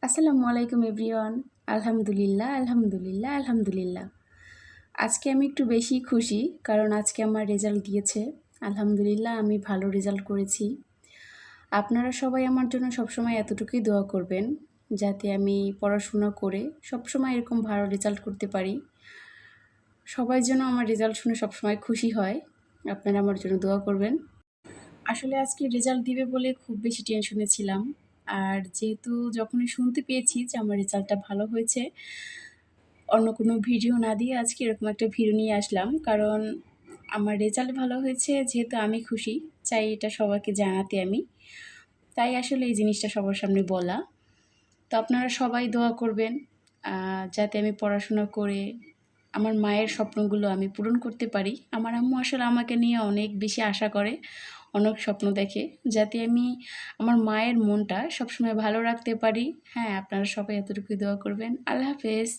আসসালামু আলাইকুম এভরিওয়ান। আলহামদুলিল্লাহ, আলহামদুলিল্লাহ, আলহামদুলিল্লাহ। আজকে আমি একটু বেশি খুশি কারণ আজকে আমার রেজাল্ট দিয়েছে। আলহামদুলিল্লাহ আমি ভালো রেজাল্ট করেছি। আপনারা সবাই আমার জন্য সবসময় এতটুকুই দোয়া করবেন যাতে আমি পড়াশোনা করে সবসময় এরকম ভালো রেজাল্ট করতে পারি। সবাই যেন আমার রেজাল্ট শুনে সবসময় খুশি হয়। আপনারা আমার জন্য দোয়া করবেন। আসলে আজকে রেজাল্ট দিবে বলে খুব বেশি টেনশনে ছিলাম। আর যেহেতু যখনই শুনতে পেয়েছি যে আমার রেজাল্টটা ভালো হয়েছে, অন্য কোনো ভিডিও না দিয়ে আজকে এরকম একটা ভিডিও নিয়ে আসলাম। কারণ আমার রেজাল্ট ভালো হয়েছে যেহেতু আমি খুশি, চাই এটা সবাইকে জানাতে আমি। তাই আসলে এই জিনিসটা সবার সামনে বলা। তো আপনারা সবাই দোয়া করবেন যাতে আমি পড়াশোনা করে আমার মায়ের স্বপ্নগুলো আমি পূরণ করতে পারি। আমার আম্মু আসলে আমাকে নিয়ে অনেক বেশি আশা করে, অনেক স্বপ্ন দেখে যাতে আমি আমার মায়ের মনটা সবসময় ভালো রাখতে পারি। হ্যাঁ, আপনারা সবাই এতটুকুই দোয়া করবেন। আল্লাহ হাফেজ।